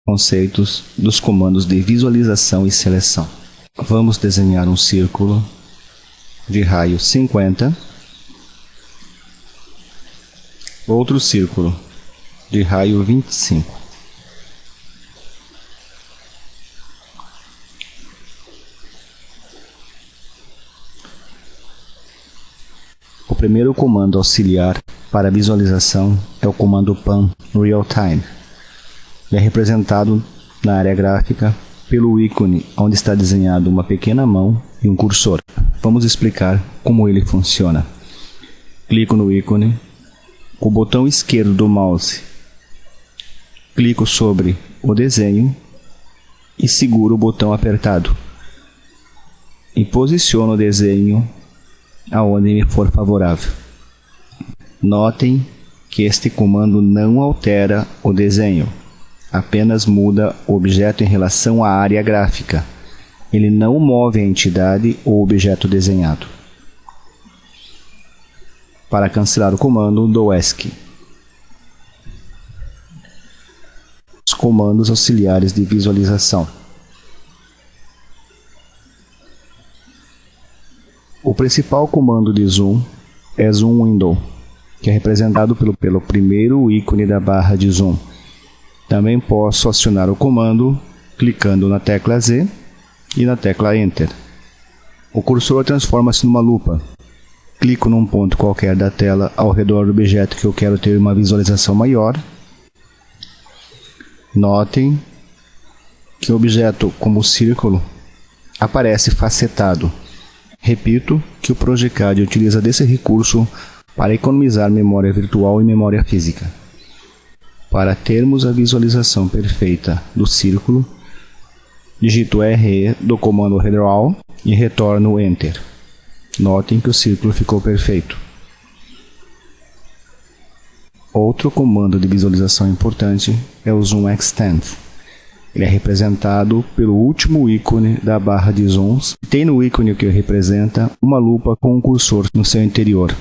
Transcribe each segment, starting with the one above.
conceitos dos comandos de visualização e seleção. Vamos desenhar um círculo de raio 50, outro círculo de raio 25. O primeiro comando auxiliar para visualização é o comando pan real time. Ele é representado na área gráfica pelo ícone onde está desenhado uma pequena mão e um cursor. Vamos explicar como ele funciona. Clico no ícone, com o botão esquerdo do mouse, clico sobre o desenho e seguro o botão apertado. E posiciono o desenho aonde me for favorável. Notem que este comando não altera o desenho, apenas muda o objeto em relação à área gráfica. Ele não move a entidade ou objeto desenhado. Para cancelar o comando, dou ESC. Os comandos auxiliares de visualização. O principal comando de zoom é Zoom Window, que é representado pelo primeiro ícone da barra de zoom. Também posso acionar o comando clicando na tecla Z e na tecla Enter. O cursor transforma-se numa lupa. Clico num ponto qualquer da tela ao redor do objeto que eu quero ter uma visualização maior. Notem que o objeto, como o círculo, aparece facetado. Repito que o Projecad utiliza desse recurso para economizar memória virtual e memória física. Para termos a visualização perfeita do círculo, digito RE do comando Redraw e retorno Enter. Notem que o círculo ficou perfeito. Outro comando de visualização importante é o Zoom Extend. Ele é representado pelo último ícone da barra de zooms. Tem no ícone que representa uma lupa com um cursor no seu interior.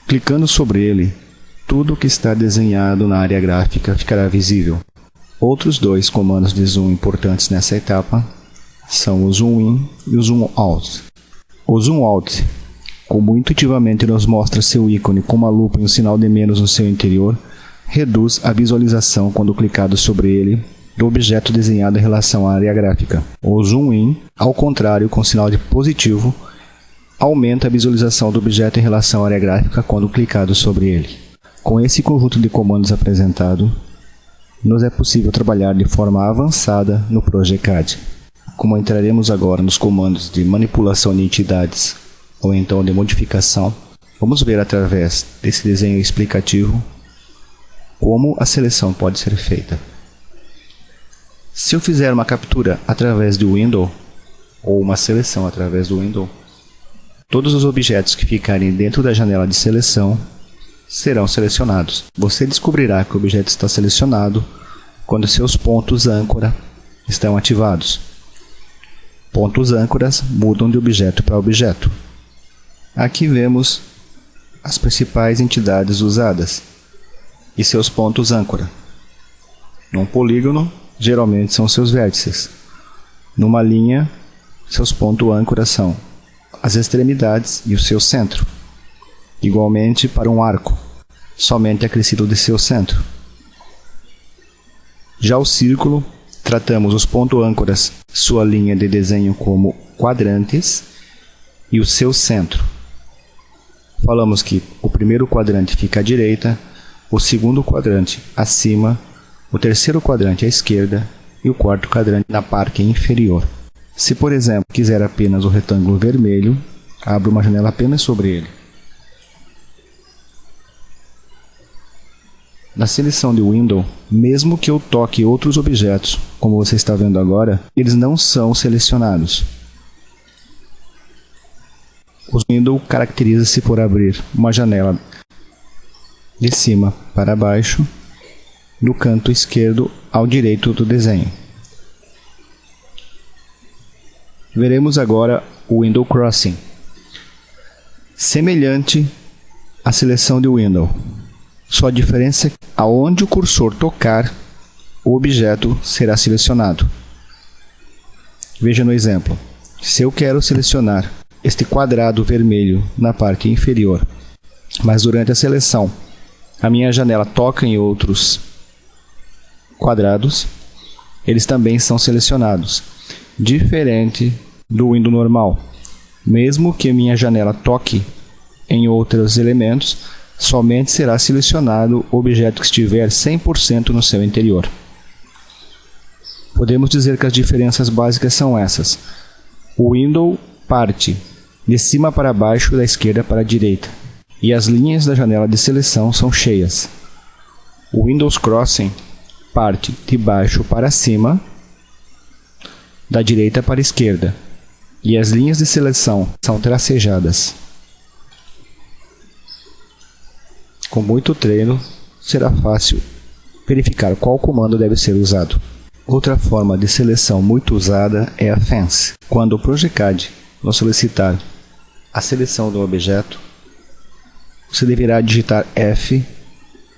Clicando sobre ele, tudo que está desenhado na área gráfica ficará visível. Outros dois comandos de zoom importantes nessa etapa são o Zoom In e o Zoom Out. O Zoom Out, como intuitivamente nos mostra seu ícone com uma lupa e um sinal de menos no seu interior, reduz a visualização quando clicado sobre ele do objeto desenhado em relação à área gráfica. O Zoom In, ao contrário, com sinal de positivo, aumenta a visualização do objeto em relação à área gráfica quando clicado sobre ele. Com esse conjunto de comandos apresentado, nos é possível trabalhar de forma avançada no Projecad. Como entraremos agora nos comandos de manipulação de entidades ou então de modificação, vamos ver através desse desenho explicativo como a seleção pode ser feita. Se eu fizer uma captura através do Window ou uma seleção através do Window, todos os objetos que ficarem dentro da janela de seleção serão selecionados. Você descobrirá que o objeto está selecionado quando seus pontos âncora estão ativados. Pontos âncoras mudam de objeto para objeto. Aqui vemos as principais entidades usadas e seus pontos âncora. Num polígono, geralmente são seus vértices. Numa linha, seus pontos âncora são as extremidades e o seu centro. Igualmente para um arco, somente acrescido de seu centro. Já o círculo, tratamos os pontos âncoras, sua linha de desenho como quadrantes e o seu centro. Falamos que o primeiro quadrante fica à direita, o segundo quadrante acima, o terceiro quadrante à esquerda e o quarto quadrante na parte inferior. Se, por exemplo, quiser apenas o retângulo vermelho, abro uma janela apenas sobre ele. Na seleção de Window, mesmo que eu toque outros objetos, como você está vendo agora, eles não são selecionados. O Window caracteriza-se por abrir uma janela de cima para baixo, do canto esquerdo ao direito do desenho. Veremos agora o Window Crossing, semelhante à seleção de Window. Só a diferença é que aonde o cursor tocar, o objeto será selecionado. Veja no exemplo. Se eu quero selecionar este quadrado vermelho na parte inferior, mas durante a seleção a minha janela toca em outros quadrados, eles também são selecionados. Diferente do window normal. Mesmo que minha janela toque em outros elementos, somente será selecionado o objeto que estiver 100% no seu interior. Podemos dizer que as diferenças básicas são essas. O window parte de cima para baixo, da esquerda para a direita, e as linhas da janela de seleção são cheias. O Windows Crossing parte de baixo para cima, da direita para a esquerda, e as linhas de seleção são tracejadas. Com muito treino, será fácil verificar qual comando deve ser usado. Outra forma de seleção muito usada é a Fence. Quando o ProjeCAD nos solicitar a seleção do objeto, você deverá digitar F,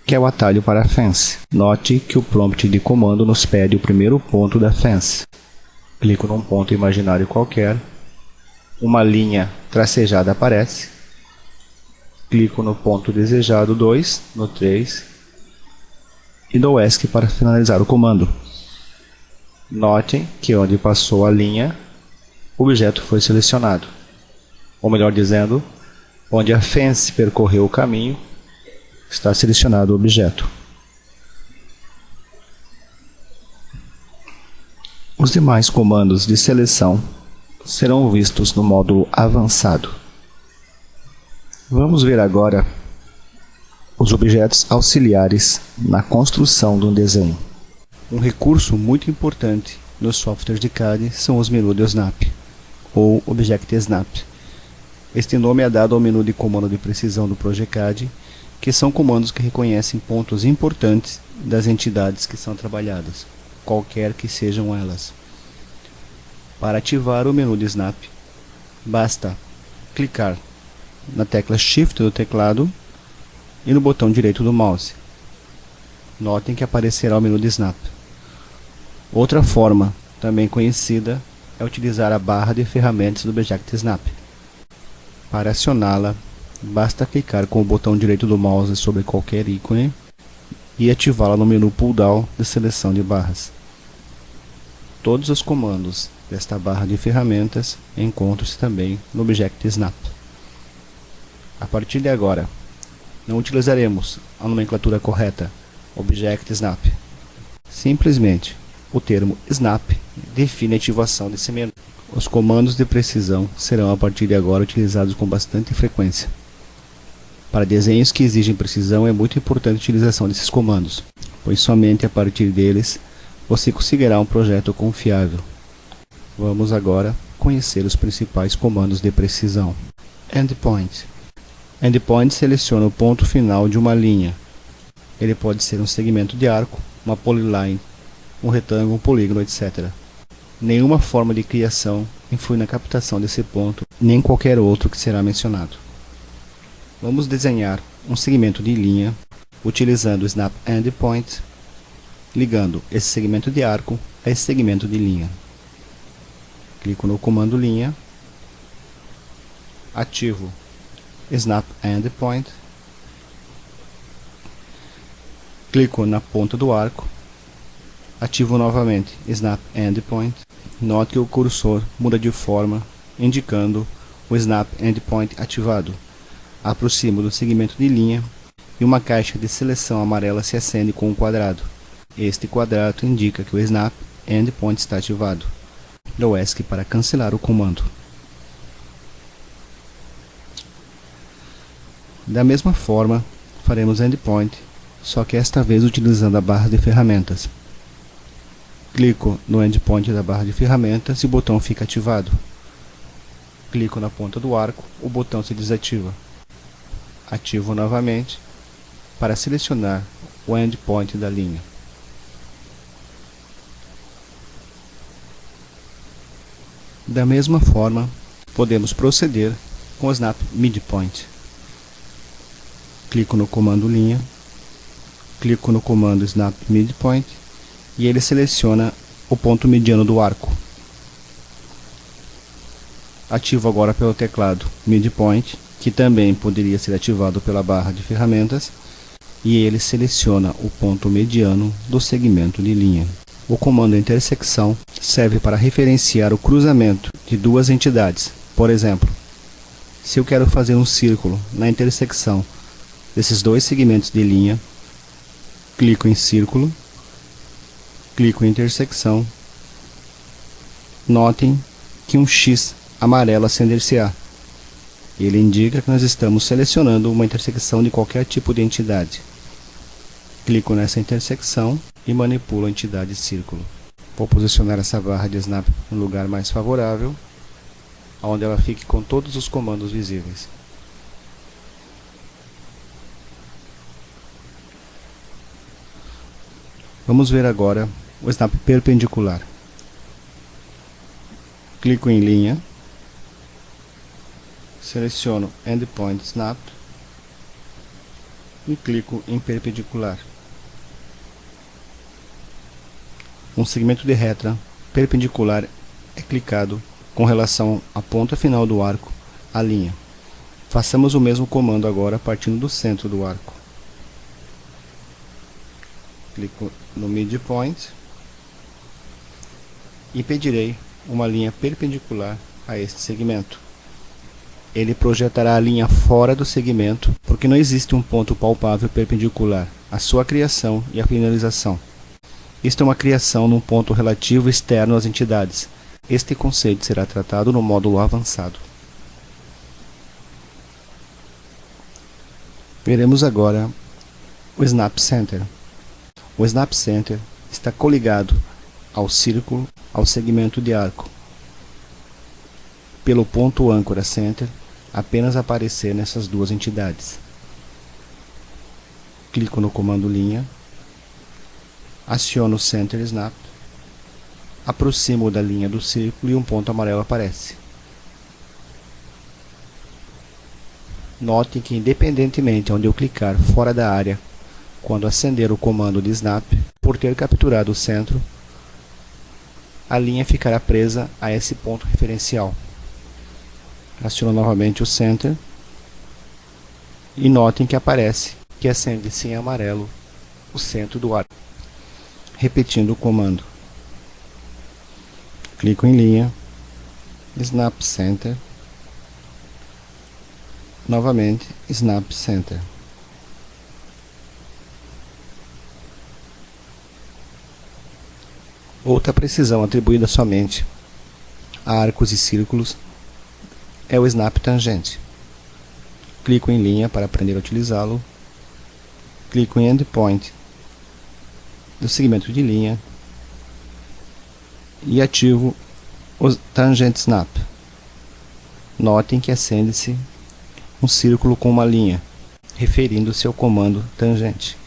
que é o atalho para a Fence. Note que o prompt de comando nos pede o primeiro ponto da Fence. Clico num ponto imaginário qualquer, uma linha tracejada aparece. Clico no ponto desejado 2, no 3, e dou ESC para finalizar o comando. Notem que onde passou a linha, o objeto foi selecionado. Ou melhor dizendo, onde a Fence percorreu o caminho, está selecionado o objeto. Os demais comandos de seleção serão vistos no módulo avançado. Vamos ver agora os objetos auxiliares na construção de um desenho. Um recurso muito importante nos softwares de CAD são os menus de Snap, ou Object Snap. Este nome é dado ao menu de comando de precisão do ProjeCAD, que são comandos que reconhecem pontos importantes das entidades que são trabalhadas, qualquer que sejam elas. Para ativar o menu de Snap, basta clicar na tecla Shift do teclado e no botão direito do mouse. Notem que aparecerá o menu de Snap. Outra forma, também conhecida, é utilizar a barra de ferramentas do Object Snap. Para acioná-la, basta clicar com o botão direito do mouse sobre qualquer ícone e ativá-la no menu pull-down de seleção de barras. Todos os comandos desta barra de ferramentas encontram-se também no Object Snap. A partir de agora, não utilizaremos a nomenclatura correta Object Snap. Simplesmente, o termo Snap define a ativação desse menu. Os comandos de precisão serão a partir de agora utilizados com bastante frequência. Para desenhos que exigem precisão é muito importante a utilização desses comandos, pois somente a partir deles você conseguirá um projeto confiável. Vamos agora conhecer os principais comandos de precisão. Endpoint. Endpoint seleciona o ponto final de uma linha. Ele pode ser um segmento de arco, uma polyline, um retângulo, um polígono, etc. Nenhuma forma de criação influi na captação desse ponto, nem qualquer outro que será mencionado. Vamos desenhar um segmento de linha utilizando o Snap Endpoint, ligando esse segmento de arco a esse segmento de linha. Clico no comando linha, ativo Snap Endpoint, clico na ponta do arco, ativo novamente Snap Endpoint. Note que o cursor muda de forma, indicando o Snap Endpoint ativado. Aproximo do segmento de linha e uma caixa de seleção amarela se acende com um quadrado. Este quadrado indica que o Snap Endpoint está ativado. Dou ESC para cancelar o comando. Da mesma forma, faremos Endpoint, só que esta vez utilizando a barra de ferramentas. Clico no endpoint da barra de ferramentas e o botão fica ativado. Clico na ponta do arco, o botão se desativa. Ativo novamente para selecionar o endpoint da linha. Da mesma forma, podemos proceder com o Snap Midpoint. Clico no comando linha, clico no comando Snap Midpoint e ele seleciona o ponto mediano do arco. Ativo agora pelo teclado Midpoint, que também poderia ser ativado pela barra de ferramentas, e ele seleciona o ponto mediano do segmento de linha. O comando intersecção serve para referenciar o cruzamento de duas entidades. Por exemplo, se eu quero fazer um círculo na intersecção desses dois segmentos de linha, clico em círculo, clico em intersecção. Notem que um X amarelo acender-se-á. Ele indica que nós estamos selecionando uma intersecção de qualquer tipo de entidade. Clico nessa intersecção e manipulo a entidade círculo. Vou posicionar essa barra de snap no lugar mais favorável, onde ela fique com todos os comandos visíveis. Vamos ver agora o snap perpendicular. Clico em linha, seleciono Endpoint Snap e clico em perpendicular. Um segmento de reta perpendicular é clicado com relação à ponta final do arco à linha. Façamos o mesmo comando agora partindo do centro do arco. Clico no Midpoint e pedirei uma linha perpendicular a este segmento. Ele projetará a linha fora do segmento, porque não existe um ponto palpável perpendicular à sua criação e à finalização. Isto é uma criação num ponto relativo externo às entidades. Este conceito será tratado no módulo avançado. Veremos agora o Snap Center. O Snap Center está coligado ao círculo, ao segmento de arco. Pelo ponto âncora Center, apenas aparecer nessas duas entidades. Clico no comando linha, aciono o Center Snap, aproximo da linha do círculo e um ponto amarelo aparece. Note que independentemente onde eu clicar fora da área, quando acender o comando de Snap, por ter capturado o centro, a linha ficará presa a esse ponto referencial. Aciono novamente o Center e notem que aparece que acende-se em amarelo o centro do arco. Repetindo o comando. Clico em linha, Snap Center, novamente Snap Center. Outra precisão atribuída somente a arcos e círculos é o Snap Tangente. Clico em linha para aprender a utilizá-lo. Clico em Endpoint do segmento de linha e ativo o Tangent Snap. Notem que acende-se um círculo com uma linha, referindo-se ao comando tangente.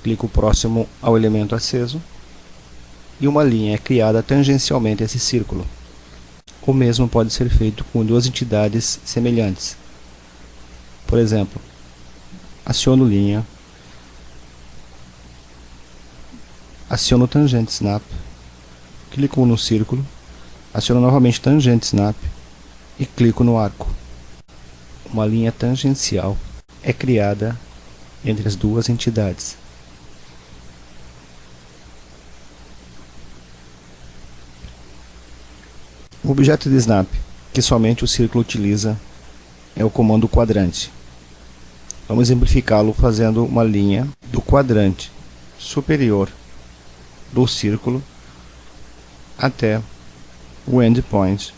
Clico próximo ao elemento aceso e uma linha é criada tangencialmente a esse círculo. O mesmo pode ser feito com duas entidades semelhantes. Por exemplo, aciono linha, aciono Tangente Snap, clico no círculo, aciono novamente Tangente Snap e clico no arco. Uma linha tangencial é criada entre as duas entidades. O objeto de Snap, que somente o círculo utiliza, é o comando quadrante. Vamos exemplificá-lo fazendo uma linha do quadrante superior do círculo até o endpoint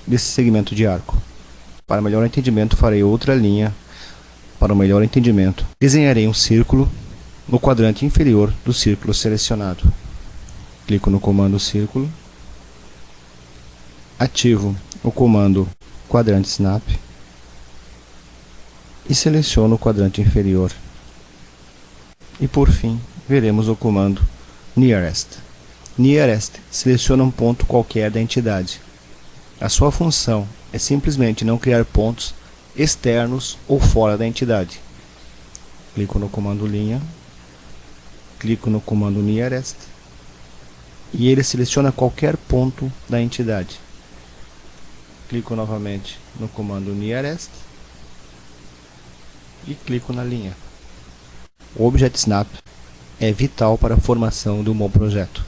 desse segmento de arco. Para melhor entendimento, farei outra linha. Para um melhor entendimento, desenharei um círculo no quadrante inferior do círculo selecionado. Clico no comando círculo, ativo o comando quadrante snap e seleciono o quadrante inferior. E por fim, veremos o comando nearest. Nearest seleciona um ponto qualquer da entidade. A sua função é simplesmente não criar pontos externos ou fora da entidade. Clico no comando linha, clico no comando Nearest e ele seleciona qualquer ponto da entidade. Clico novamente no comando Nearest e clico na linha. O Object Snap é vital para a formação de um bom projeto.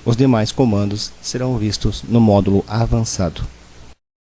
Os demais comandos serão vistos no módulo avançado.